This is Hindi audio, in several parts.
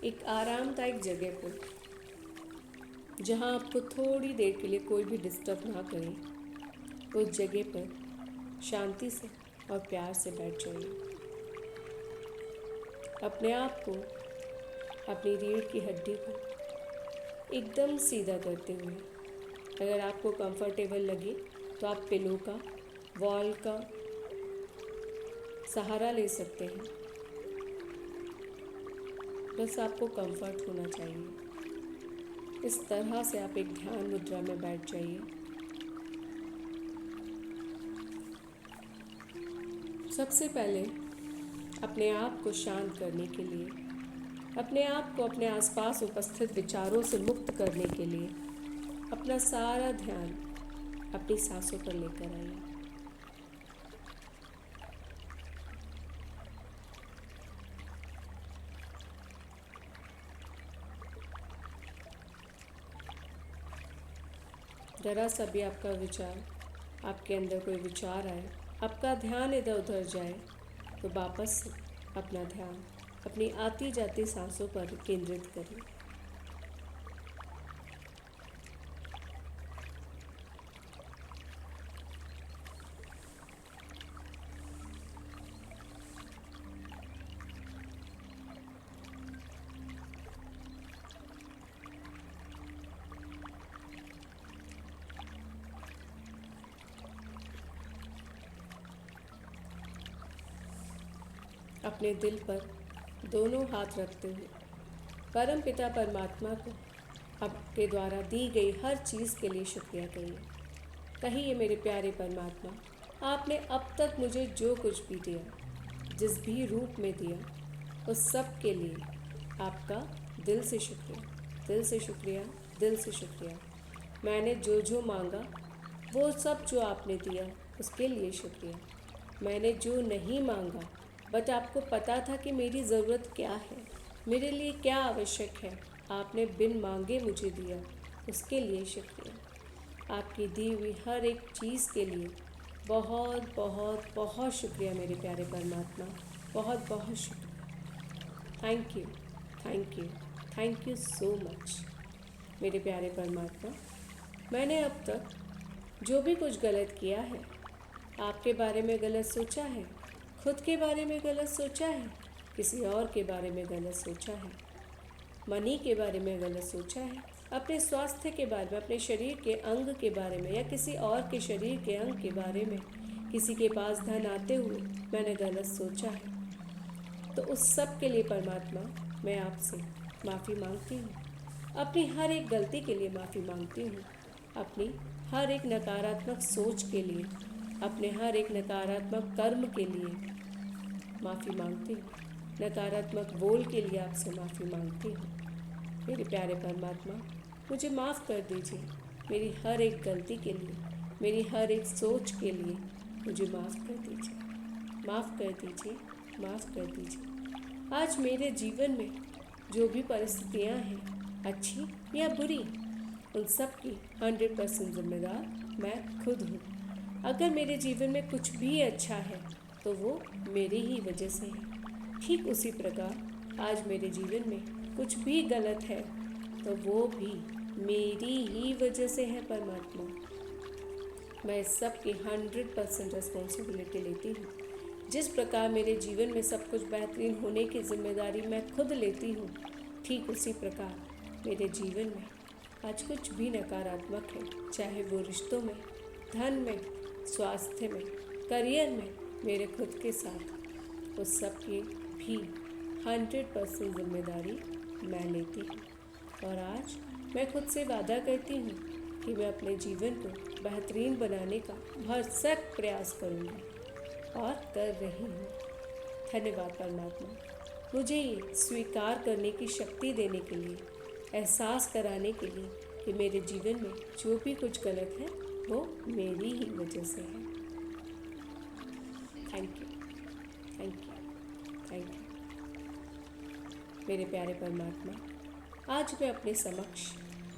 एक आरामदायक जगह पर, जहां आपको थोड़ी देर के लिए कोई भी डिस्टर्ब ना करे, उस जगह पर शांति से और प्यार से बैठ जाइए। अपने आप को, अपनी रीढ़ की हड्डी को एकदम सीधा करते हुए, अगर आपको कंफर्टेबल लगे तो आप पिलो का, वॉल का सहारा ले सकते हैं। बस आपको कंफर्ट होना चाहिए। इस तरह से आप एक ध्यान मुद्रा में बैठ जाइए। सबसे पहले अपने आप को शांत करने के लिए, अपने आप को अपने आसपास उपस्थित विचारों से मुक्त करने के लिए अपना सारा ध्यान अपनी सांसों पर लेकर आइए। जरा सा भी आपका विचार, आपके अंदर कोई विचार आए, आपका ध्यान इधर उधर जाए, तो वापस से अपना ध्यान अपनी आती जाती सांसों पर केंद्रित करिए। अपने दिल पर दोनों हाथ रखते हुए परम पिता परमात्मा को आपके द्वारा दी गई हर चीज़ के लिए शुक्रिया कहिए। कहिए, मेरे प्यारे परमात्मा, आपने अब तक मुझे जो कुछ भी दिया, जिस भी रूप में दिया, उस सब के लिए आपका दिल से शुक्रिया, दिल से शुक्रिया, दिल से शुक्रिया। मैंने जो जो मांगा वो सब जो आपने दिया, उसके लिए शुक्रिया। मैंने जो नहीं मांगा, बट आपको पता था कि मेरी ज़रूरत क्या है, मेरे लिए क्या आवश्यक है, आपने बिन मांगे मुझे दिया, उसके लिए शुक्रिया। आपकी दी हुई हर एक चीज़ के लिए बहुत बहुत बहुत शुक्रिया मेरे प्यारे परमात्मा, बहुत बहुत शुक्रिया। Thank you, thank you, thank you so much मेरे प्यारे परमात्मा। मैंने अब तक जो भी कुछ गलत किया है, आपके बारे में गलत सोचा है, खुद के बारे में गलत सोचा है, किसी और के बारे में गलत सोचा है, मनी के बारे में गलत सोचा है, अपने स्वास्थ्य के बारे में, अपने शरीर के अंग के बारे में, या किसी और के शरीर के अंग के बारे में, किसी के पास धन आते हुए मैंने गलत सोचा है, तो उस सब के लिए परमात्मा मैं आपसे माफ़ी मांगती हूँ। अपनी हर एक गलती के लिए माफ़ी मांगती हूँ, अपनी हर एक नकारात्मक सोच के लिए, अपने हर एक नकारात्मक कर्म के लिए माफ़ी मांगती हूँ, नकारात्मक बोल के लिए आपसे माफ़ी मांगती हूँ। मेरे प्यारे परमात्मा, मुझे माफ़ कर दीजिए, मेरी हर एक गलती के लिए, मेरी हर एक सोच के लिए मुझे माफ़ कर दीजिए, माफ़ कर दीजिए, माफ़ कर दीजिए। आज मेरे जीवन में जो भी परिस्थितियाँ हैं, अच्छी या बुरी, उन सब की 100% जिम्मेदार मैं खुद हूँ। अगर मेरे जीवन में कुछ भी अच्छा है तो वो मेरी ही वजह से है। ठीक उसी प्रकार आज मेरे जीवन में कुछ भी गलत है तो वो भी मेरी ही वजह से है परमात्मा। मैं इस सब की 100% रिस्पॉन्सिबिलिटी लेती हूँ। जिस प्रकार मेरे जीवन में सब कुछ बेहतरीन होने की जिम्मेदारी मैं खुद लेती हूँ, ठीक उसी प्रकार मेरे जीवन में आज कुछ भी नकारात्मक है, चाहे वो रिश्तों में, धन में, स्वास्थ्य में, करियर में, मेरे खुद के साथ, उस सब की भी 100% जिम्मेदारी मैं लेती हूँ। और आज मैं खुद से वादा करती हूँ कि मैं अपने जीवन को बेहतरीन बनाने का भरसक प्रयास करूँगी और कर रही हूँ। धन्यवाद परमात्मा, मुझे ये स्वीकार करने की शक्ति देने के लिए, एहसास कराने के लिए कि मेरे जीवन में जो भी कुछ गलत है वो मेरी ही वजह से है। Thank you, thank you, thank you मेरे प्यारे परमात्मा। आज मैं अपने समक्ष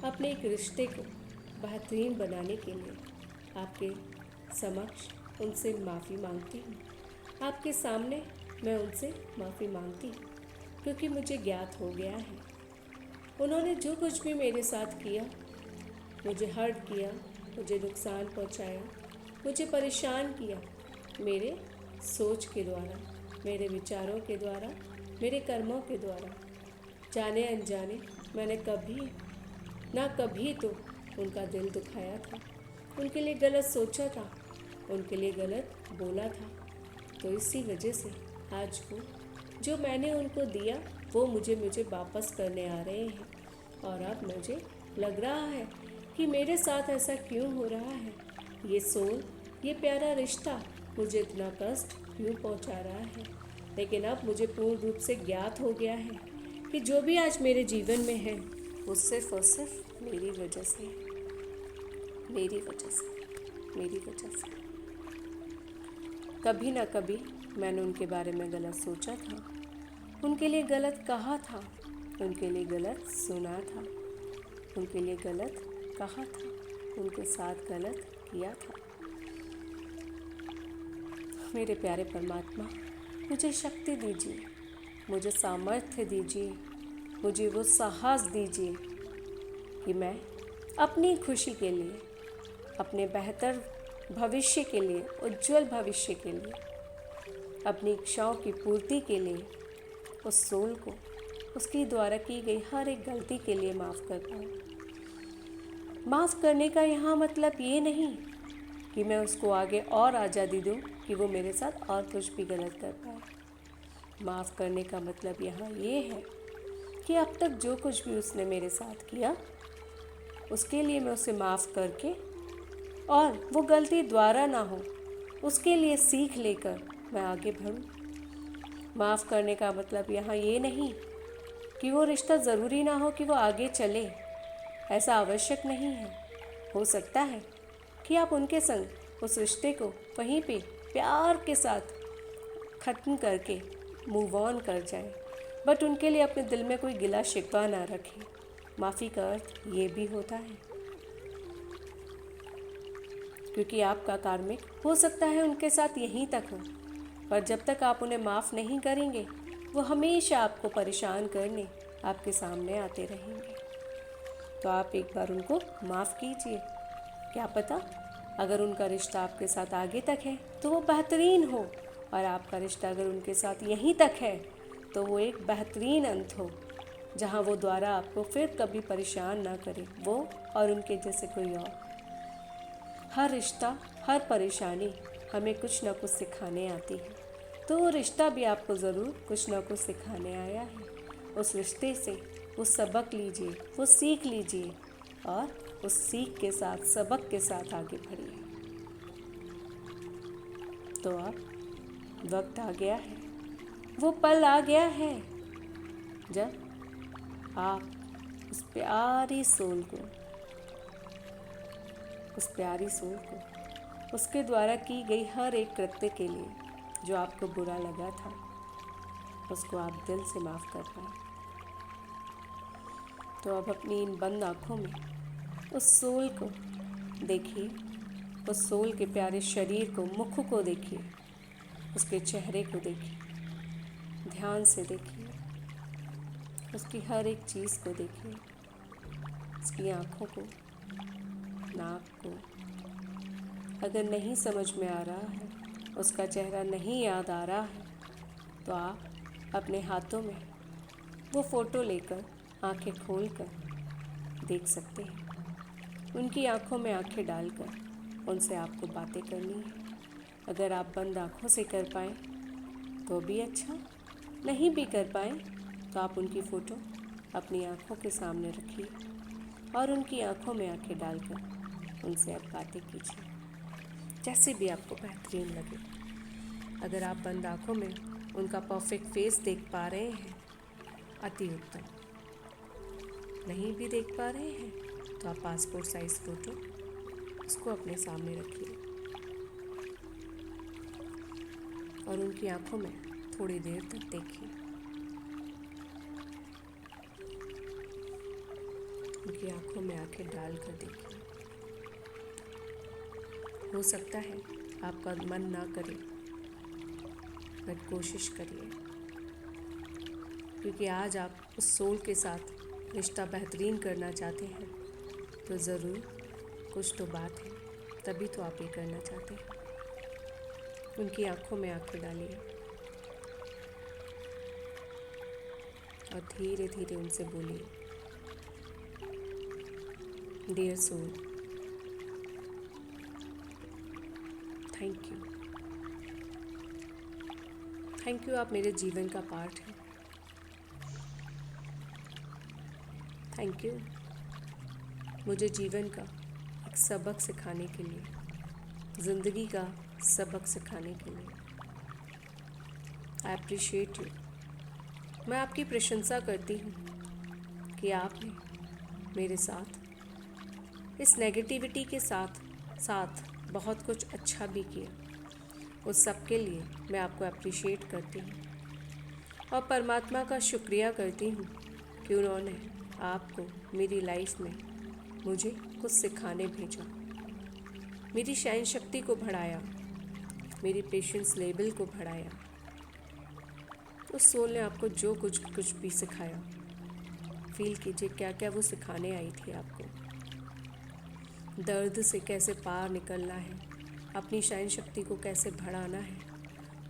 अपने एक रिश्ते को बेहतरीन बनाने के लिए आपके समक्ष उनसे माफ़ी मांगती हूँ। आपके सामने मैं उनसे माफ़ी मांगती हूँ। क्योंकि मुझे ज्ञात हो गया है उन्होंने जो कुछ भी मेरे साथ किया, मुझे हर्ट किया, मुझे नुकसान पहुंचाया, मुझे परेशान किया, मेरे सोच के द्वारा, मेरे विचारों के द्वारा, मेरे कर्मों के द्वारा, जाने अनजाने मैंने कभी तो उनका दिल दुखाया था, उनके लिए गलत सोचा था, उनके लिए गलत बोला था। तो इसी वजह से आज वो जो मैंने उनको दिया वो मुझे वापस करने आ रहे हैं। और अब मुझे लग रहा है कि मेरे साथ ऐसा क्यों हो रहा है, ये सोल, ये प्यारा रिश्ता मुझे इतना कष्ट क्यों पहुंचा रहा है। लेकिन अब मुझे पूर्ण रूप से ज्ञात हो गया है कि जो भी आज मेरे जीवन में है वो सिर्फ और सिर्फ मेरी वजह से है, मेरी वजह से। कभी ना कभी मैंने उनके बारे में गलत सोचा था, उनके लिए गलत कहा था, उनके लिए गलत सुना था, उनके लिए गलत कहा था, उनके साथ गलत किया था। मेरे प्यारे परमात्मा, मुझे शक्ति दीजिए, मुझे सामर्थ्य दीजिए, मुझे वो साहस दीजिए कि मैं अपनी खुशी के लिए, अपने बेहतर भविष्य के लिए, उज्जवल भविष्य के लिए, अपनी इच्छाओं की पूर्ति के लिए उस सोल को उसके द्वारा की गई हर एक गलती के लिए माफ़ कर पाऊँ। माफ़ करने का यहाँ मतलब ये नहीं कि मैं उसको आगे और आज़ादी दूँ कि वो मेरे साथ और कुछ भी गलत कर पाए। माफ़ करने का मतलब यहाँ ये है कि अब तक जो कुछ भी उसने मेरे साथ किया उसके लिए मैं उसे माफ़ करके और वो गलती दोबारा ना हो उसके लिए सीख लेकर मैं आगे बढ़ूँ। माफ़ करने का मतलब यहाँ ये नहीं कि वो रिश्ता ज़रूरी ना हो कि वो आगे चले, ऐसा आवश्यक नहीं है। हो सकता है कि आप उनके संग उस रिश्ते को वहीं पे प्यार के साथ ख़त्म करके मूव ऑन कर जाएं, बट उनके लिए अपने दिल में कोई गिला शिकवा ना रखें। माफ़ी का अर्थ ये भी होता है, क्योंकि आपका कार्मिक हो सकता है उनके साथ यहीं तक हो, पर जब तक आप उन्हें माफ़ नहीं करेंगे वो हमेशा आपको परेशान करने आपके सामने आते रहेंगे। तो आप एक बार उनको माफ़ कीजिए। क्या पता अगर उनका रिश्ता आपके साथ आगे तक है तो वो बेहतरीन हो, और आपका रिश्ता अगर उनके साथ यहीं तक है तो वो एक बेहतरीन अंत हो, जहाँ वो दोबारा आपको फिर कभी परेशान ना करे, वो और उनके जैसे कोई और। हर रिश्ता, हर परेशानी हमें कुछ ना कुछ सिखाने आती है, तो वो रिश्ता भी आपको ज़रूर कुछ ना कुछ सिखाने आया है। उस रिश्ते से वो सबक लीजिए, वो सीख लीजिए और उस सीख के साथ, सबक के साथ आगे बढ़िए। तो अब वक्त आ गया है, वो पल आ गया है जब आप उस प्यारी सोल को उसके द्वारा की गई हर एक कृत्य के लिए जो आपको बुरा लगा था उसको आप दिल से माफ़ कर पाए। तो अब अपनी इन बंद आँखों में उस सोल को देखिए, उस सोल के प्यारे शरीर को, मुख को देखिए, उसके चेहरे को देखिए, ध्यान से देखिए, उसकी हर एक चीज़ को देखिए, उसकी आँखों को, नाक को। अगर नहीं समझ में आ रहा है, उसका चेहरा नहीं याद आ रहा है, तो आप अपने हाथों में वो फ़ोटो लेकर आंखें खोलकर देख सकते हैं। उनकी आंखों में आंखें डालकर उनसे आपको बातें करनी है। अगर आप बंद आंखों से कर पाएँ तो भी अच्छा, नहीं भी कर पाएँ तो आप उनकी फ़ोटो अपनी आंखों के सामने रखिए और उनकी आंखों में आंखें डालकर उनसे आप बातें कीजिए, जैसे भी आपको बेहतरीन लगे। अगर आप बंद आंखों में उनका परफेक्ट फेस देख पा रहे हैं, अति उत्तम। नहीं भी देख पा रहे हैं तो आप पासपोर्ट साइज़ फ़ोटो उसको अपने सामने रखिए और उनकी आंखों में थोड़ी देर तक देखिए। उनकी आंखों में आंखें डालकर देखिए। हो सकता है आपका मन ना करे, बट कोशिश करिए क्योंकि आज आप उस सोल के साथ रिश्ता बेहतरीन करना चाहते हैं, तो ज़रूर कुछ तो बात है, तभी तो आप ये करना चाहते हैं। उनकी आंखों में आंखें डालिए और धीरे धीरे उनसे बोलिए, dear soul, thank you. Thank you, आप मेरे जीवन का पार्ट हैं। थैंक यू मुझे जीवन का एक सबक सिखाने के लिए, ज़िंदगी का सबक सिखाने के लिए। I appreciate you. मैं आपकी प्रशंसा करती हूँ कि आपने मेरे साथ इस नेगेटिविटी के साथ साथ बहुत कुछ अच्छा भी किया। उस सब के लिए मैं आपको अप्रिशिएट करती हूँ और परमात्मा का शुक्रिया करती हूँ कि उन्होंने आपको मेरी लाइफ में मुझे कुछ सिखाने भेजा, मेरी सहन शक्ति को बढ़ाया, मेरी पेशेंस लेवल को बढ़ाया। उस सोल ने आपको जो कुछ भी सिखाया, फील कीजिए क्या क्या वो सिखाने आई थी आपको। दर्द से कैसे पार निकलना है, अपनी सहन शक्ति को कैसे बढ़ाना है,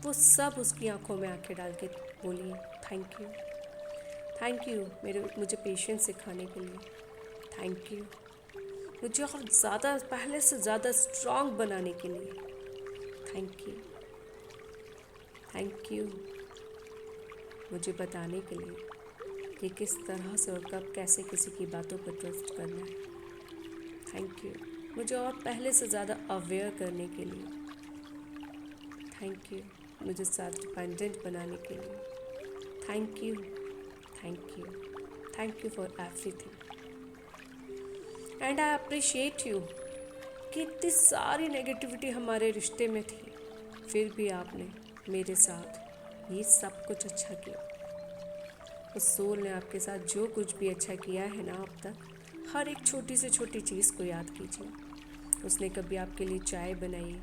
वो सब उसकी आंखों में आंखें डाल के बोलिए थैंक यू। थैंक यू मुझे पेशेंस सिखाने के लिए। थैंक यू मुझे और ज़्यादा पहले से ज़्यादा स्ट्रांग बनाने के लिए। Thank you. थैंक यू मुझे बताने के लिए कि किस तरह से और कब कैसे किसी की बातों पर ट्रस्ट करना है। थैंक यू मुझे और पहले से ज़्यादा अवेयर करने के लिए। थैंक यू मुझे सेल्फ डिपेंडेंट बनाने के लिए। Thank you, thank you, thank you for everything. And I appreciate you कि इतनी सारी नेगेटिविटी हमारे रिश्ते में थी, फिर भी आपने मेरे साथ ये सब कुछ अच्छा किया। उस सोल ने आपके साथ जो कुछ भी अच्छा किया है ना अब तक, हर एक छोटी से छोटी चीज़ को याद कीजिए। उसने कभी आपके लिए चाय बनाई,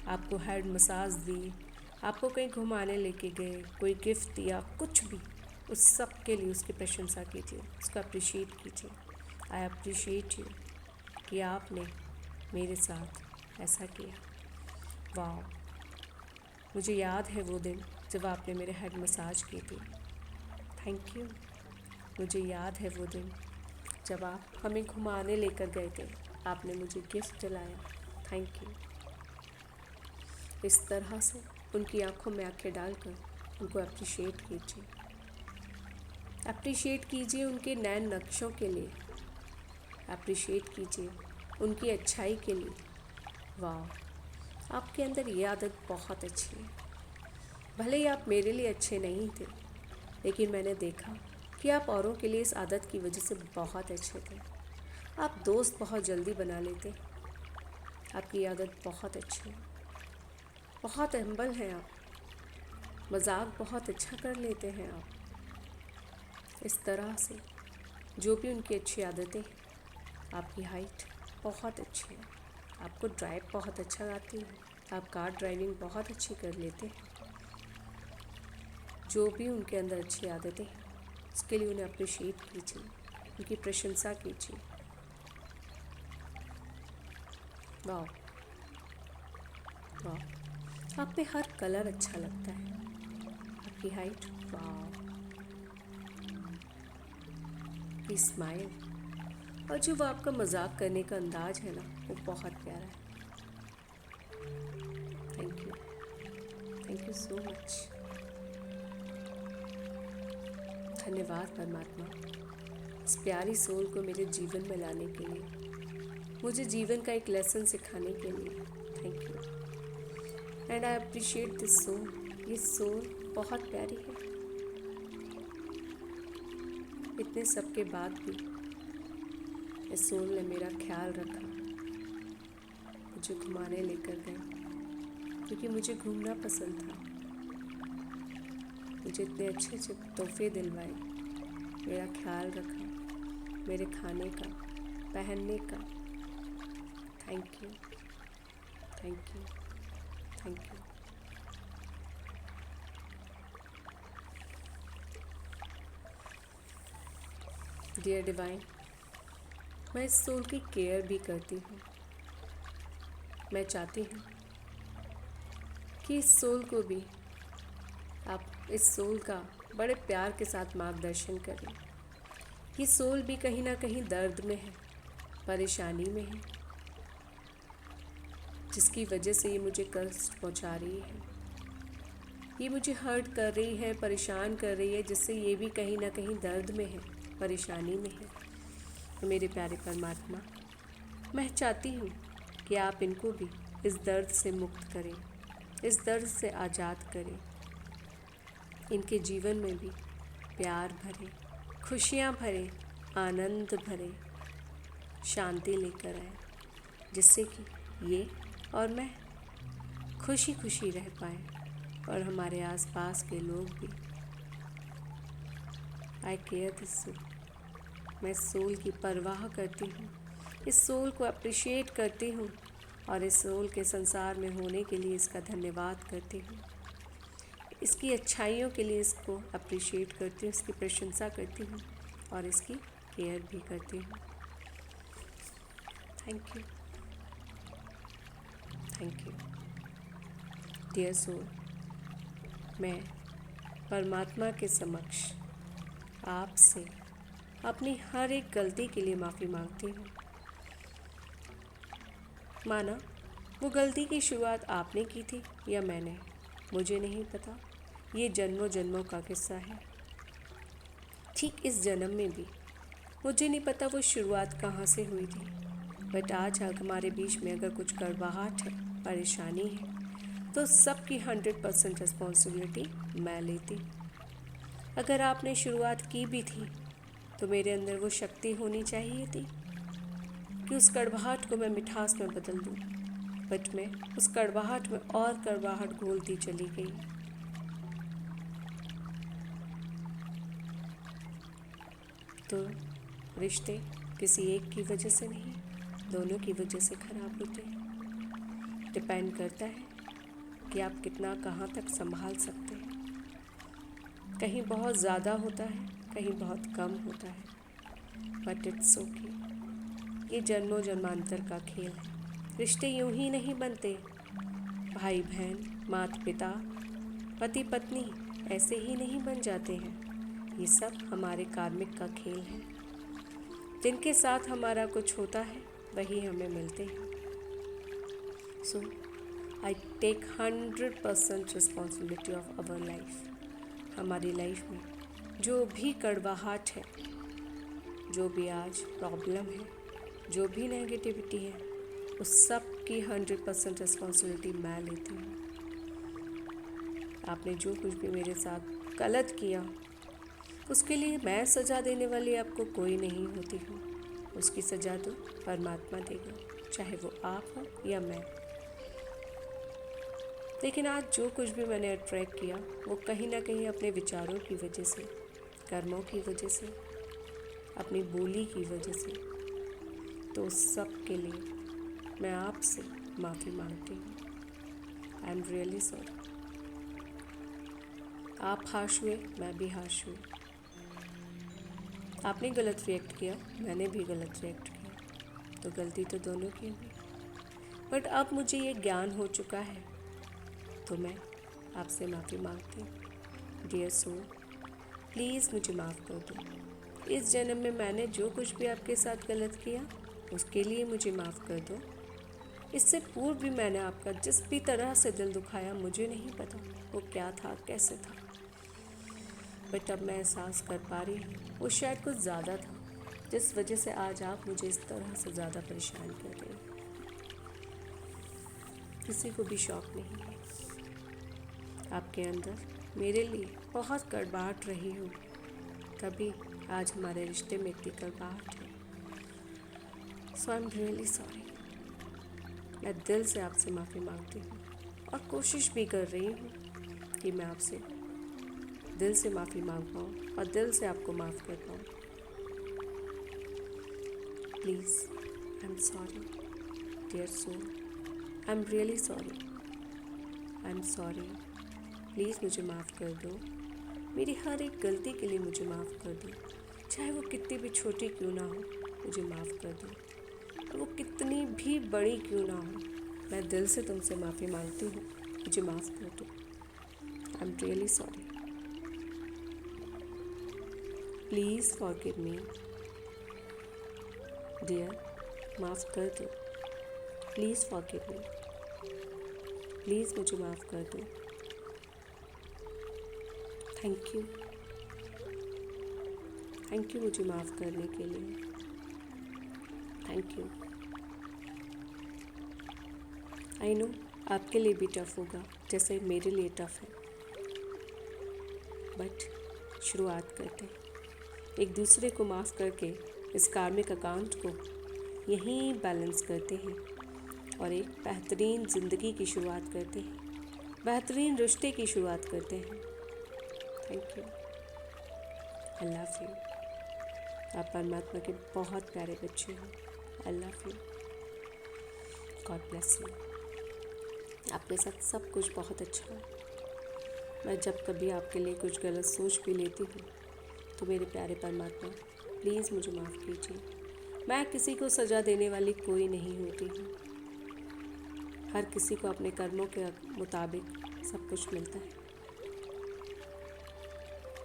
आपको हेड मसाज दी, आपको कहीं घुमाने लेके गए, कोई गिफ्ट दिया, कुछ भी, उस सब के लिए उसकी प्रशंसा कीजिए, उसको अप्रिशिएट कीजिए। आई अप्रिशिएट यू कि आपने मेरे साथ ऐसा किया। वाह, मुझे याद है वो दिन जब आपने मेरे हेड मसाज की थी। Thank you. मुझे याद है वो दिन जब आप हमें घुमाने लेकर गए थे, आपने मुझे गिफ्ट दिलाया। Thank you. इस तरह से उनकी आंखों में आंखें डालकर उनको अप्रिशिएट कीजिए। अप्रिशिएट कीजिए उनके नए नक्शों के लिए। अप्रिशिएट कीजिए उनकी अच्छाई के लिए। वाह, आपके अंदर ये आदत बहुत अच्छी है। भले ही आप मेरे लिए अच्छे नहीं थे, लेकिन मैंने देखा कि आप औरों के लिए इस आदत की वजह से बहुत अच्छे थे। आप दोस्त बहुत जल्दी बना लेते। आपकी आदत बहुत अच्छी है। बहुत हम्बल हैं आप। मजाक बहुत अच्छा कर लेते हैं आप। इस तरह से जो भी उनकी अच्छी आदतें हैं, आपकी हाइट बहुत अच्छी है, आपको ड्राइव बहुत अच्छा आती है, आप कार ड्राइविंग बहुत अच्छी कर लेते हैं। जो भी उनके अंदर अच्छी आदतें हैं, उसके लिए उन्हें अप्रिशिएट कीजिए, उनकी प्रशंसा कीजिए। वाह वाह, आप में हर कलर अच्छा लगता है। आपकी हाइट, वाह, की स्माइल और जो वो आपका मजाक करने का अंदाज है ना, वो बहुत प्यारा है। Thank you so much. धन्यवाद परमात्मा, इस प्यारी सोल को मेरे जीवन में लाने के लिए, मुझे जीवन का एक लेसन सिखाने के लिए। Thank you and I appreciate this soul. ये सोल बहुत प्यारी है। इतने सब के बाद भी इस सोल ने मेरा ख्याल रखा, मुझे घुमाने लेकर गए क्योंकि मुझे घूमना पसंद था। मुझे इतने अच्छे अच्छे तोहफे दिलवाए, मेरा ख्याल रखा, मेरे खाने का, पहनने का। Thank you, thank you, thank you. Dear divine, मैं इस सोल की केयर भी करती हूँ। मैं चाहती हूँ कि इस सोल को भी आप इस सोल का बड़े प्यार के साथ मार्गदर्शन करें। ये सोल भी कहीं ना कहीं दर्द में है, परेशानी में है, जिसकी वजह से ये मुझे कष्ट पहुंचा रही है, ये मुझे हर्ट कर रही है, परेशान कर रही है, जिससे ये भी कहीं ना कहीं दर्द में है, परेशानी में है। तो मेरे प्यारे परमात्मा, मैं चाहती हूँ कि आप इनको भी इस दर्द से मुक्त करें, इस दर्द से आज़ाद करें। इनके जीवन में भी प्यार भरे, खुशियाँ भरे, आनंद भरे, शांति लेकर आए, जिससे कि ये और मैं खुशी खुशी रह पाए और हमारे आसपास के लोग भी। आई केयर दिस सोल। मैं सोल की परवाह करती हूँ, इस सोल को अप्रिशिएट करती हूँ और इस सोल के संसार में होने के लिए इसका धन्यवाद करती हूँ। इसकी अच्छाइयों के लिए इसको अप्रिशिएट करती हूँ, इसकी प्रशंसा करती हूँ और इसकी केयर भी करती हूँ। Thank you, thank you dear soul. मैं परमात्मा के समक्ष आपसे अपनी हर एक गलती के लिए माफ़ी मांगती हूँ। माना वो गलती की शुरुआत आपने की थी या मैंने, मुझे नहीं पता। ये जन्मों जन्मों का किस्सा है। ठीक इस जन्म में भी मुझे नहीं पता वो शुरुआत कहाँ से हुई थी, बट आज हमारे बीच में अगर कुछ कड़वाहट है, परेशानी है, तो सबकी 100% रिस्पॉन्सिबिलिटी मैं लेती। अगर आपने शुरुआत की भी थी तो मेरे अंदर वो शक्ति होनी चाहिए थी कि उस कड़वाहट को मैं मिठास में बदल दूँ, बट मैं उस कड़वाहट में और कड़वाहट घोलती चली गई। तो रिश्ते किसी एक की वजह से नहीं, दोनों की वजह से खराब होते हैं। डिपेंड करता है कि आप कितना कहाँ तक संभाल सकते हैं। कहीं बहुत ज़्यादा होता है, कहीं बहुत कम होता है, बट इट्स ओके। ये जन्मों जन्मांतर का खेल है। रिश्ते यूं ही नहीं बनते। भाई बहन, माता पिता, पति पत्नी ऐसे ही नहीं बन जाते हैं। ये सब हमारे कार्मिक का खेल है। जिनके साथ हमारा कुछ होता है वही हमें मिलते हैं। So I take 100% responsibility of our life. हमारी लाइफ में जो भी कड़वाहट है, जो भी आज प्रॉब्लम है, जो भी नेगेटिविटी है, उस सब की 100% रिस्पॉन्सिबिलिटी मैं लेती हूँ। आपने जो कुछ भी मेरे साथ गलत किया, उसके लिए मैं सज़ा देने वाली आपको कोई नहीं होती हूँ। उसकी सज़ा तो परमात्मा देगा, चाहे वो आप हो या मैं। लेकिन आज जो कुछ भी मैंने अट्रैक्ट किया वो कहीं ना कहीं अपने विचारों की वजह से, कर्मों की वजह से, अपनी बोली की वजह से। तो उस सब के लिए मैं आपसे माफ़ी मांगती हूँ। आई एम रियली सॉरी। आप हाश हुए, मैं भी हाश हुई। आपने गलत रिएक्ट किया, मैंने भी गलत रिएक्ट किया, तो गलती तो दोनों की हुई। बट अब मुझे ये ज्ञान हो चुका है, तो मैं आपसे माफ़ी मांगती हूँ। डियर सोल, प्लीज़ मुझे माफ़ कर दो। इस जन्म में मैंने जो कुछ भी आपके साथ गलत किया उसके लिए मुझे माफ़ कर दो। इससे पूर्व भी मैंने आपका जिस भी तरह से दिल दुखाया, मुझे नहीं पता वो क्या था, कैसे था, बट अब मैं एहसास कर पा रही हूँ वो शायद कुछ ज़्यादा था, जिस वजह से आज आप मुझे इस तरह से ज़्यादा परेशान कर रहे हैं। किसी को भी शौक नहीं है। आपके अंदर मेरे लिए बहुत कड़वाहट रही हो, तभी आज हमारे रिश्ते में इतनी कड़वाहट है। सो आई एम रियली सॉरी। मैं दिल से आपसे माफ़ी मांगती हूँ और कोशिश भी कर रही हूँ कि मैं आपसे दिल से माफ़ी मांग पाऊँ और दिल से आपको माफ़ कर पाऊँ। Please, I am sorry dear soul, I am really sorry, I am sorry. Please मुझे माफ़ कर दो। मेरी हर एक गलती के लिए मुझे माफ़ कर दो। चाहे वो कितनी भी छोटी क्यों ना हो, मुझे माफ़ कर दो। और वो कितनी भी बड़ी क्यों ना हो, मैं दिल से तुमसे माफ़ी मांगती हूँ, मुझे माफ़ कर दो। I am really sorry. Please forgive me dear, माफ़ कर दो। प्लीज़ फॉरगिव मी, प्लीज़ मुझे माफ़ कर दो। थैंक यू, थैंक यू मुझे माफ़ करने के लिए। Thank you. आई नो आपके लिए भी टफ़ होगा जैसे मेरे लिए टफ़ है, बट शुरुआत करते हैं। एक दूसरे को माफ़ करके इस कार्मिक अकाउंट को यहीं बैलेंस करते हैं और एक बेहतरीन ज़िंदगी की शुरुआत करते हैं, बेहतरीन रिश्ते की शुरुआत करते हैं। Thank you. I love you. आप परमात्मा के बहुत प्यारे बच्चे हो। आई love you. God bless you. आपके साथ सब कुछ बहुत अच्छा है। मैं जब कभी आपके लिए कुछ गलत सोच भी लेती हूँ तो मेरे प्यारे परमात्मा प्लीज़ मुझे माफ़ कीजिए। मैं किसी को सज़ा देने वाली कोई नहीं होती हूँ। हर किसी को अपने कर्मों के मुताबिक सब कुछ मिलता है।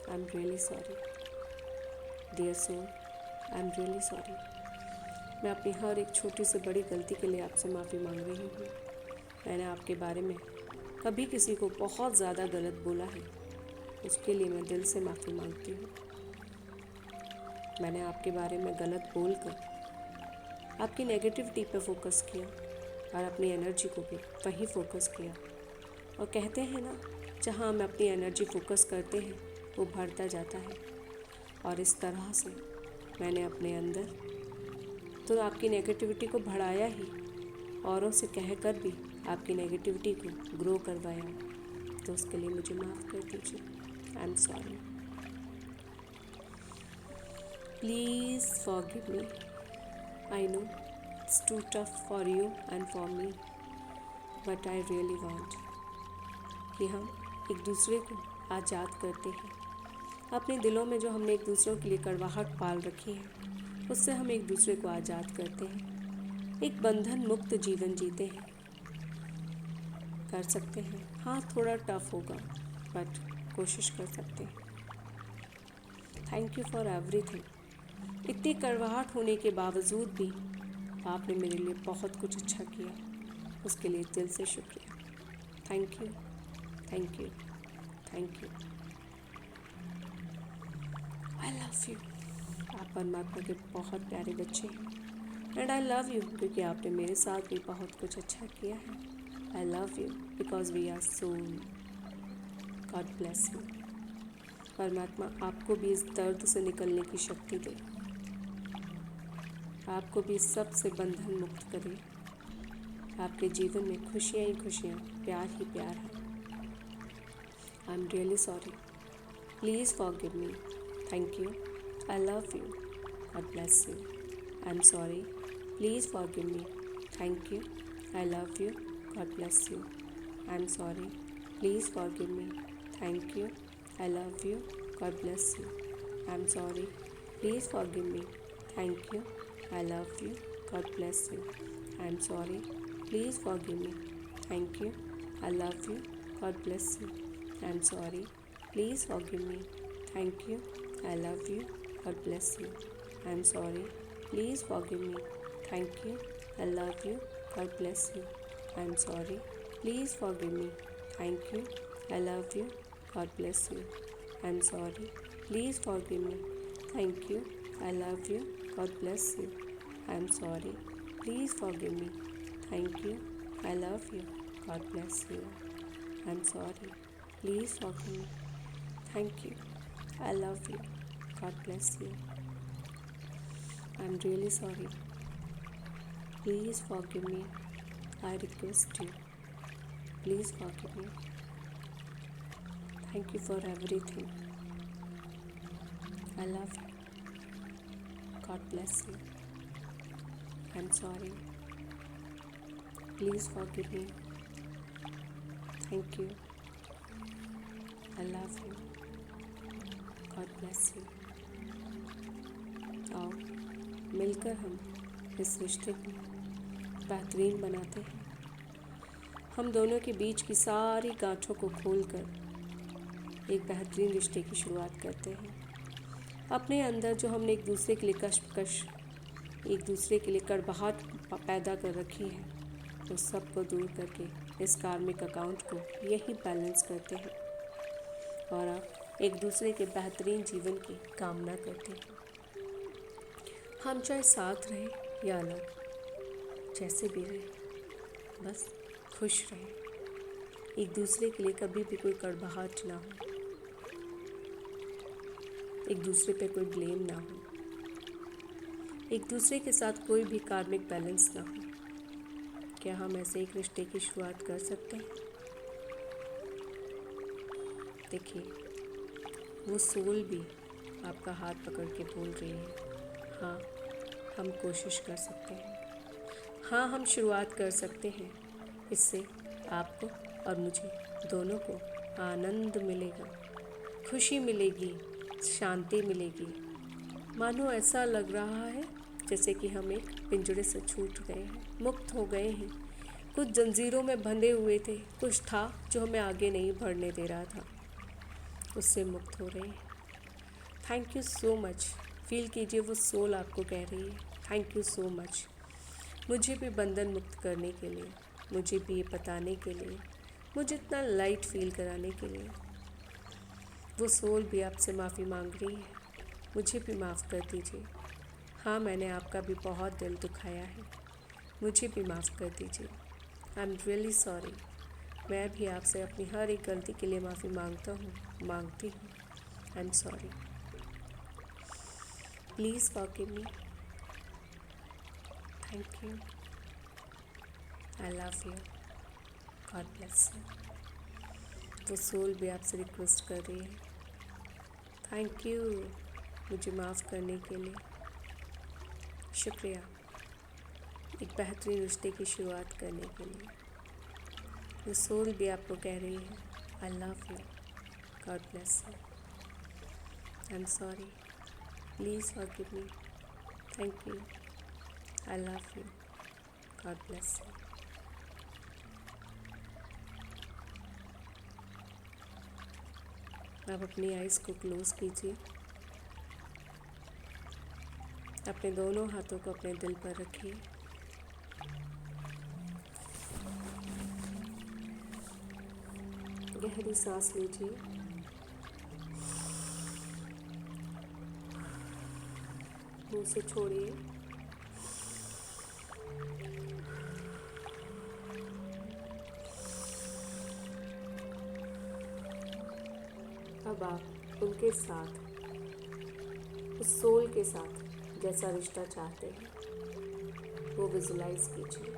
I am really sorry dear soul, I am really sorry. मैं अपनी हर एक छोटी से बड़ी गलती के लिए आपसे माफ़ी मांग रही हूँ। मैंने आपके बारे में कभी किसी को बहुत ज़्यादा गलत बोला है, उसके लिए मैं दिल से माफ़ी मांगती हूँ। मैंने आपके बारे में गलत बोलकर आपकी नेगेटिविटी पर फोकस किया और अपनी एनर्जी को भी वहीं फोकस किया। और कहते हैं ना, जहाँ हम अपनी एनर्जी फोकस करते हैं वो बढ़ता जाता है। और इस तरह से मैंने अपने अंदर तो आपकी नेगेटिविटी को बढ़ाया ही, औरों से कहकर भी आपकी नेगेटिविटी को ग्रो करवाया। तो उसके लिए मुझे माफ़ कर दीजिए। I am sorry. Please forgive me. I know it's too tough for you and for me, but I really want कि हम एक दूसरे को आज़ाद करते हैं। अपने दिलों में जो हमने एक दूसरे के लिए कड़वाहट पाल रखी है, उससे हम एक दूसरे को आज़ाद करते हैं, एक बंधन मुक्त जीवन जीते हैं। कर सकते हैं, हाँ थोड़ा टफ होगा, बट कोशिश कर सकते हैं। Thank you for everything. इतनी कड़वाहट होने के बावजूद भी आपने मेरे लिए बहुत कुछ अच्छा किया, उसके लिए दिल से शुक्रिया। Thank you, thank you, thank you. I love you. आप परमात्मा के बहुत प्यारे बच्चे हैं एंड आई लव यू क्योंकि आपने मेरे साथ भी बहुत कुछ अच्छा किया है। I love you because we are soul. God bless you. परमात्मा आपको भी इस दर्द से निकलने की शक्ति दे, आपको भी सब से बंधन मुक्त करे। आपके जीवन में खुशियाँ ही खुशियाँ, प्यार ही प्यार है। I am really sorry. Please forgive me. Thank you. I love you. God bless you. I am sorry. Please forgive me. Thank you. I love you. God bless you. I am sorry. Please forgive me. Thank you. I love you. God bless you. I'm sorry. Please forgive me. Thank you. I love you. God bless you. I'm sorry. Please forgive me. Thank you. I love you. God bless you. I'm sorry. Please forgive me. Thank you. I love you. God bless you. I'm sorry. Please forgive me. Thank you. I love you. God bless you. I'm sorry. Please forgive me. Thank you. I love you. God bless you. I'm sorry. Please forgive me. Thank you. I love you. God bless you. I'm sorry. Please forgive me. Thank you. I love you. God bless you. I'm sorry. Please forgive me. Thank you. I love you. God bless you. I'm really sorry. Please forgive me. I request you. Please forgive me. Thank you for everything. I love you. God bless you. I'm sorry. Please forgive me. Thank you. I love you. God bless you. आओ मिलकर हम इस रिश्ते को बेहतरीन बनाते हैं। हम दोनों के बीच की सारी गांठों को खोलकर एक बेहतरीन रिश्ते की शुरुआत करते हैं। अपने अंदर जो हमने एक दूसरे के लिए कश्मकश, एक दूसरे के लिए कड़वाहट पैदा कर रखी है, उस सब को दूर करके इस कार्मिक अकाउंट को यही बैलेंस करते हैं और अब एक दूसरे के बेहतरीन जीवन की कामना करते हैं। हम चाहे साथ रहें या अलग, जैसे भी रहें, बस खुश रहें। एक दूसरे के लिए कभी भी कोई कड़वाहट ना हो, एक दूसरे पे कोई ब्लेम ना हो, एक दूसरे के साथ कोई भी कार्मिक बैलेंस ना हो। क्या हम ऐसे एक रिश्ते की शुरुआत कर सकते हैं? देखिए, वो सोल भी आपका हाथ पकड़ के बोल रही है, हाँ हम कोशिश कर सकते हैं, हाँ हम शुरुआत कर सकते हैं। इससे आपको और मुझे दोनों को आनंद मिलेगा, खुशी मिलेगी, शांति मिलेगी। मानो ऐसा लग रहा है जैसे कि हम एक पिंजरे से छूट गए हैं, मुक्त हो गए हैं। कुछ जंजीरों में बंधे हुए थे, कुछ था जो हमें आगे नहीं बढ़ने दे रहा था, उससे मुक्त हो रहे हैं। Thank you so much. Feel कीजिए वो सोल आपको कह रही है, थैंक यू सो मच। मुझे भी बंधन मुक्त करने के लिए, मुझे भी ये बताने के लिए, मुझे इतना लाइट फील कराने के लिए। वो सोल भी आपसे माफ़ी मांग रही है, मुझे भी माफ़ कर दीजिए। हाँ, मैंने आपका भी बहुत दिल दुखाया है, मुझे भी माफ़ कर दीजिए। I am really sorry. मैं भी आपसे अपनी हर एक गलती के लिए माफ़ी मांगती हूँ। आई am sorry. Please forgive me. Thank you. I love you. God bless you. वो सोल भी आपसे रिक्वेस्ट कर रही है, थैंक यू मुझे माफ़ करने के लिए। शुक्रिया एक बेहतरीन रिश्ते की शुरुआत करने के लिए। वो सोल भी आपको कह रही है, I love you, God bless you, I am sorry, please forgive me, thank you, I love you, God bless you. आप अपनी आइज़ को क्लोज़ कीजिए, अपने दोनों हाथों को अपने दिल पर रखिए। गहरी सांस लीजिए, मुंह से छोड़िए। अब आप उनके साथ, उस सोल के साथ जैसा रिश्ता चाहते हैं वो विजुलाइज कीजिए।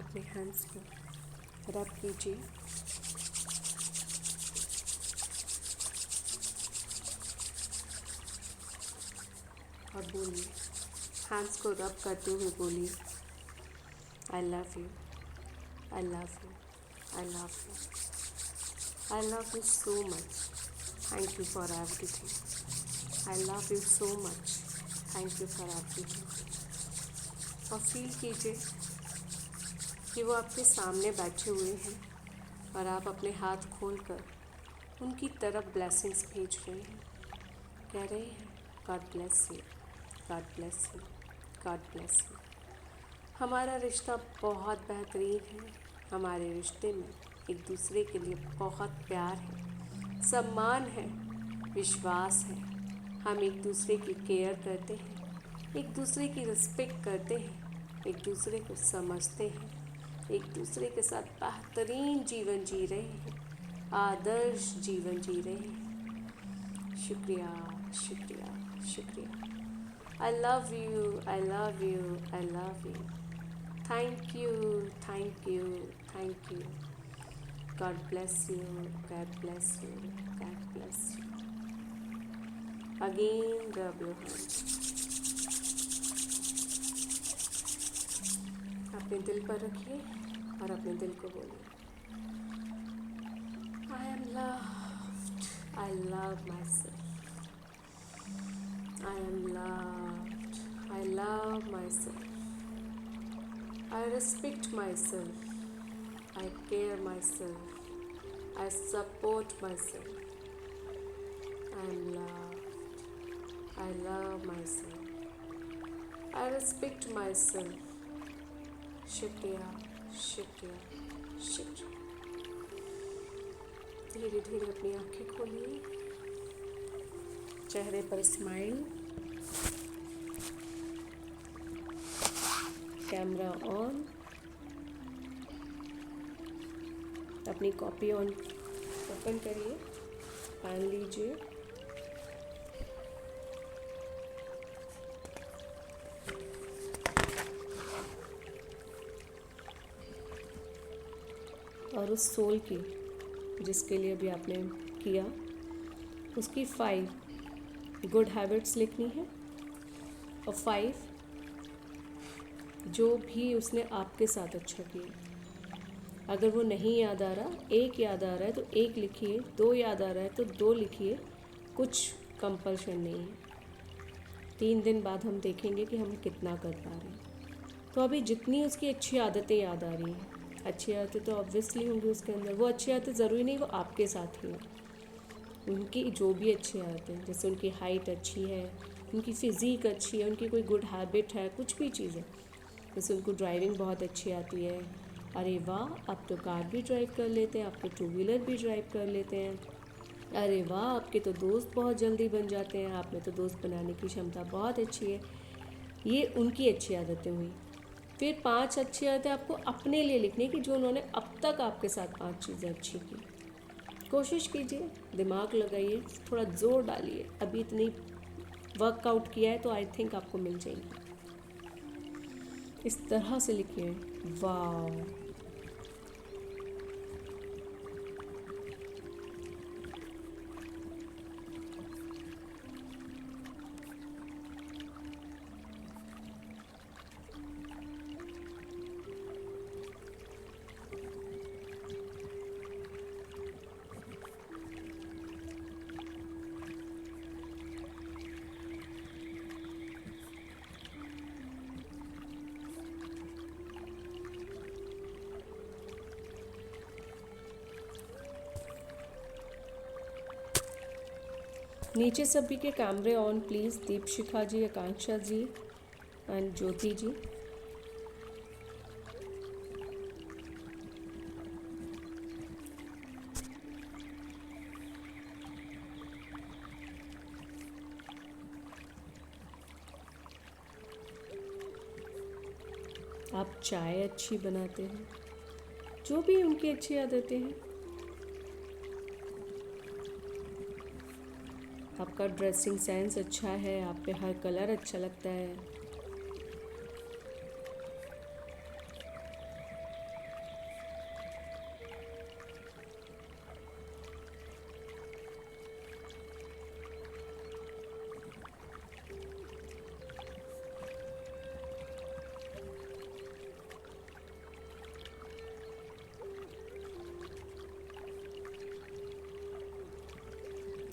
अपने हैंड्स को रब कीजिए। और बोलिए, हैंड्स को रब करते हुए बोलिए, आई love you, I love you, I love you, I love you so much, thank you for everything, I love you so much, thank you for everything. और फील कीजिए कि वो आपके सामने बैठे हुए हैं और आप अपने हाथ खोलकर उनकी तरफ ब्लेसिंग्स भेज रहे हैं। कह रहे हैं, God bless you, God bless you, God bless you. हमारा रिश्ता बहुत बेहतरीन है। हमारे रिश्ते में एक दूसरे के लिए बहुत प्यार है, सम्मान है, विश्वास है। हम एक दूसरे की केयर करते हैं, एक दूसरे की रिस्पेक्ट करते हैं, एक दूसरे को समझते हैं, एक दूसरे के साथ बेहतरीन जीवन जी रहे हैं, आदर्श जीवन जी रहे हैं। शुक्रिया, शुक्रिया, शुक्रिया। I love you, I love you, I love you. Thank you, thank you, thank you. God bless you, God bless you, God bless you. Again, rub your hands. अपने दिल पर रखिए और अपने दिल को बोलिए, I am loved, I love myself. I am loved. I love myself. I respect myself. I care myself. I support myself. I am loved. I love myself. I respect myself. शुक्रिया, शुक्रिया, शुक्रिया। धीरे धीरे अपनी आंखें खोलिए, चेहरे पर स्माइल, कैमरा ऑन, अपनी कॉपी ऑन ओपन करिए, पेन लीजिए, और उस सोल की जिसके लिए भी आपने किया, उसकी 5 गुड हैबिट्स लिखनी है और 5 जो भी उसने आपके साथ अच्छा किया। अगर वो नहीं याद आ रहा, 1 याद आ रहा है तो 1 लिखिए, 2 याद आ रहा है तो 2 लिखिए, कुछ कंपल्शन नहीं है। 3 दिन बाद हम देखेंगे कि हम कितना कर पा रहे हैं। तो अभी जितनी उसकी अच्छी आदतें याद आ रही हैं, अच्छी आदतें तो ऑब्वियसली होंगी उसके अंदर, वो अच्छी आदतें ज़रूरी नहीं वो आपके साथ ही हो, उनकी जो भी अच्छी आदतें हैं, जैसे उनकी हाइट अच्छी है, उनकी फ़िज़ीक अच्छी है, उनकी कोई गुड हैबिट है, कुछ भी चीज़ है, जैसे उनको ड्राइविंग बहुत अच्छी आती है, अरे वाह आप तो कार भी ड्राइव कर लेते हैं, आप तो 2 व्हीलर भी ड्राइव कर लेते हैं, अरे वाह आपके तो दोस्त बहुत जल्दी बन जाते हैं, आप में तो दोस्त बनाने की क्षमता बहुत अच्छी है। ये उनकी अच्छी आदतें हुई। फिर 5 अच्छी आदतें आपको अपने लिए लिखनी कि जो उन्होंने अब तक आपके साथ 5 चीज़ें अच्छी की। कोशिश कीजिए, दिमाग लगाइए, थोड़ा ज़ोर डालिए। अभी इतनी वर्कआउट किया है तो आई थिंक आपको मिल जाएगी। इस तरह से लिखिए, वाह नीचे सभी के कैमरे on please, Deepshikha ji, Akanksha ji and Jyoti ji. आप चाय अच्छी बनाते हैं, जो भी उनकी अच्छी आदतें हैं। आपका ड्रेसिंग सेंस अच्छा है, आप पे हर कलर अच्छा लगता है।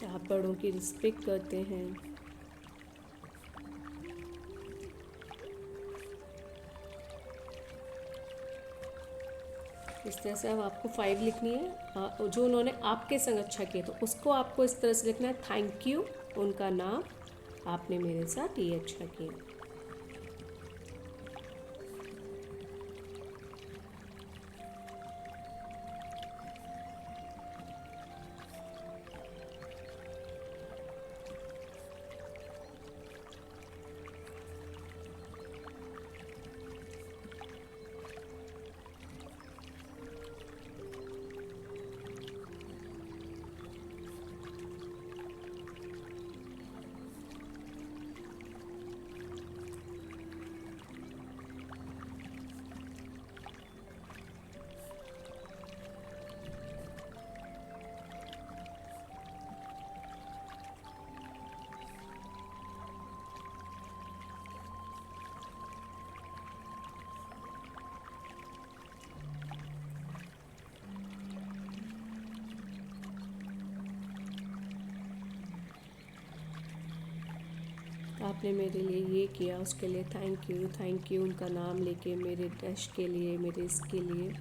आप बड़ों की रिस्पेक्ट करते हैं। इस तरह से अब आपको 5 लिखनी है। जो उन्होंने आपके संग अच्छा किया तो उसको आपको इस तरह से लिखना है, थैंक यू उनका नाम, आपने मेरे साथ ये अच्छा किया। आपने मेरे लिए ये किया, उसके लिए थैंक यू उनका नाम लेके, मेरे डैश के लिए, मेरे इसके लिए।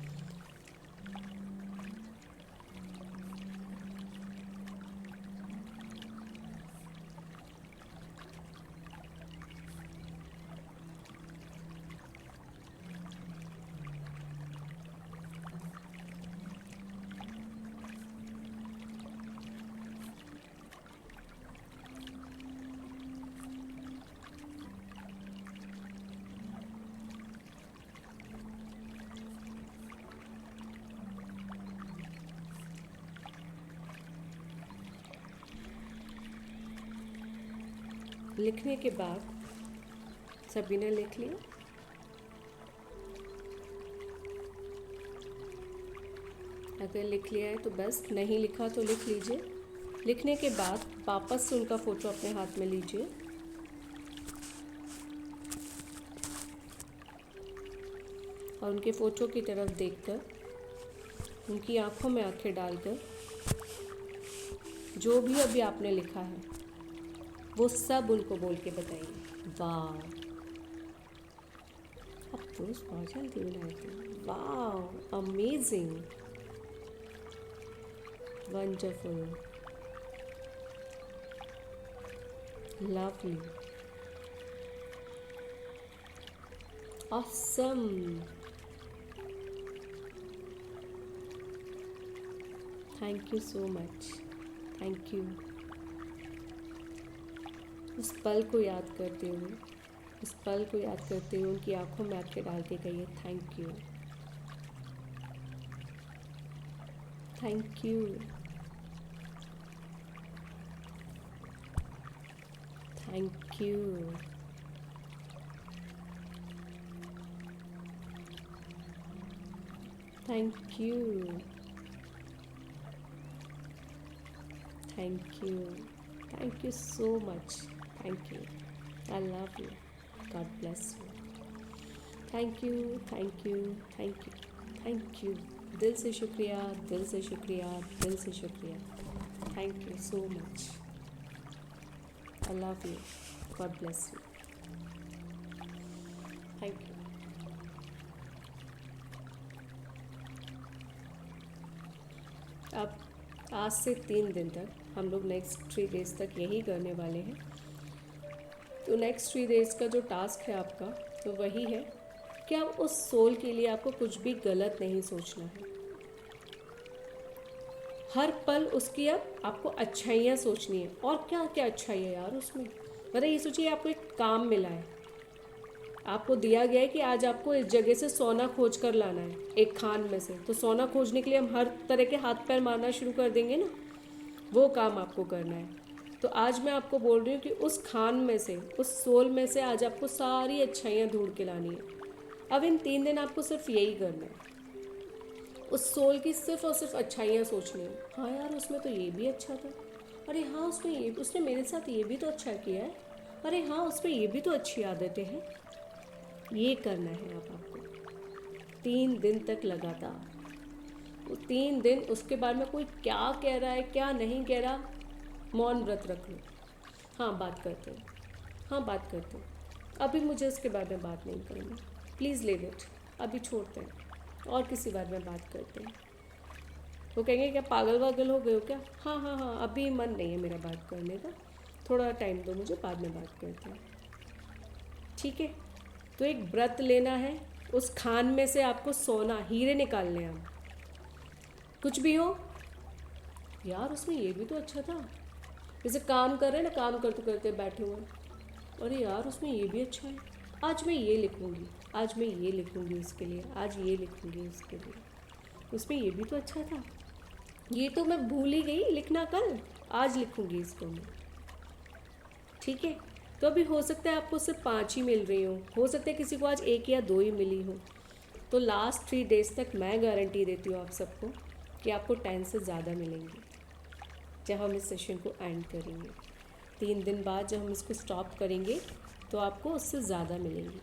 लिखने के बाद सभी ने लिख लिया। अगर लिख लिया है तो बस, नहीं लिखा तो लिख लीजिए। लिखने के बाद वापस से उनका फ़ोटो अपने हाथ में लीजिए और उनके फ़ोटो की तरफ देखकर, उनकी आंखों में आंखें डालकर, जो भी अभी आपने लिखा है वो सब उनको बोल के बताइए। वाह, अब तो बहुत जल्दी बनाए थे। वाह, amazing, wonderful, lovely, awesome, thank you so much, thank you. उस पल को याद करते हुए, उस पल को याद करते हुए उनकी आंखों में आंखें डाल के कहिए, thank you, thank you, thank you, thank you, thank you, thank you so much, thank you, I love you, God bless you, thank you, thank you, thank you, thank you, दिल से शुक्रिया, दिल से शुक्रिया, दिल से शुक्रिया, thank you so much, I love you, God bless you, thank you. अब आज से 3 दिन तक हम लोग नेक्स्ट 3 डेज़ तक यही करने वाले हैं। तो नेक्स्ट 3 डेज़ का जो टास्क है आपका, तो वही है कि आप उस सोल के लिए आपको कुछ भी गलत नहीं सोचना है। हर पल उसकी अब आपको अच्छाइयाँ सोचनी है। और क्या क्या अच्छाई है यार उसमें, मतलब ये सोचिए आपको एक काम मिला है, आपको दिया गया है कि आज आपको इस जगह से सोना खोज कर लाना है, एक खान में से। तो सोना खोजने के लिए हम हर तरह के हाथ पैर मारना शुरू कर देंगे ना, वो काम आपको करना है। तो आज मैं आपको बोल रही हूँ कि उस खान में से, उस सोल में से आज आपको सारी अच्छाइयाँ ढूंढ के लानी है। अब इन 3 दिन आपको सिर्फ यही करना है, उस सोल की सिर्फ और सिर्फ अच्छाइयाँ सोचनी है। हाँ यार, उसमें तो ये भी अच्छा था, अरे हाँ उसमें ये, उसने मेरे साथ ये भी तो अच्छा किया है, अरे हाँ उसमें ये भी तो अच्छी आदतें हैं। ये करना है अब आपको 3 दिन तक लगातार। वो 3 दिन, उसके बाद में कोई क्या कह रहा है क्या नहीं कह रहा, मौन व्रत रख लो। हाँ बात करते हैं, हाँ बात करते हैं, अभी मुझे उसके बारे में बात नहीं करनी, प्लीज़ लीव इट, अभी छोड़ते हैं और किसी बारे में बात करते हैं। वो कहेंगे क्या पागल वागल हो गए हो क्या? हाँ हाँ हाँ, अभी मन नहीं है मेरा बात करने का, थोड़ा टाइम दो मुझे, बाद में बात करते हैं। ठीक है, तो एक व्रत लेना है, उस खान में से आपको सोना हीरे निकालने हैं। आप कुछ भी हो यार, उसमें ये भी तो अच्छा था, जैसे काम कर रहे हैं ना, काम करते करते बैठे हुए हैं, अरे यार उसमें ये भी अच्छा है, आज मैं ये लिखूँगी, आज मैं ये लिखूँगी उसके लिए, आज ये लिखूँगी उसके लिए, उसमें ये भी तो अच्छा था, ये तो मैं भूल ही गई लिखना, कल आज लिखूँगी इसको मैं। ठीक है, तो अभी हो सकता है आपको सिर्फ 5 ही मिल रही हो सकता है किसी को आज 1 या 2 ही मिली हो। तो लास्ट 3 डेज़ तक मैं गारंटी देती हूँ आप सबको कि आपको 10 से ज़्यादा मिलेंगी जब हम इस सेशन को एंड करेंगे। 3 दिन बाद जब हम इसको स्टॉप करेंगे तो आपको उससे ज़्यादा मिलेंगी।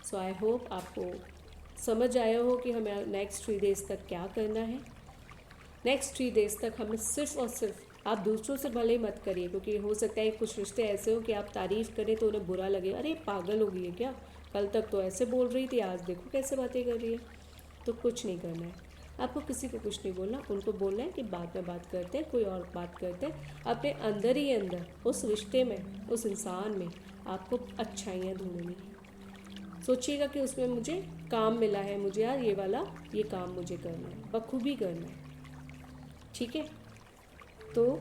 सो आई होप आपको समझ आया हो कि हमें नेक्स्ट 3 डेज़ तक क्या करना है। नेक्स्ट 3 डेज़ तक हमें सिर्फ़ और सिर्फ, आप दूसरों से भले ही मत करिए, क्योंकि हो सकता है कुछ रिश्ते ऐसे हो कि आप तारीफ़ करें तो उन्हें बुरा लगे, अरे पागल हो गई है क्या, कल तक तो ऐसे बोल रही थी, आज देखो कैसे बातें कर रही है। तो कुछ नहीं करना है आपको, किसी को कुछ नहीं बोलना, उनको बोलना है कि बाद में बात करते हैं, कोई और बात करते हैं। अपने अंदर ही अंदर उस रिश्ते में, उस इंसान में आपको अच्छाइयाँ ढूंढनी है। सोचिएगा कि उसमें मुझे काम मिला है, मुझे यार ये वाला ये काम मुझे करना है, बखूबी करना है। ठीक है, तो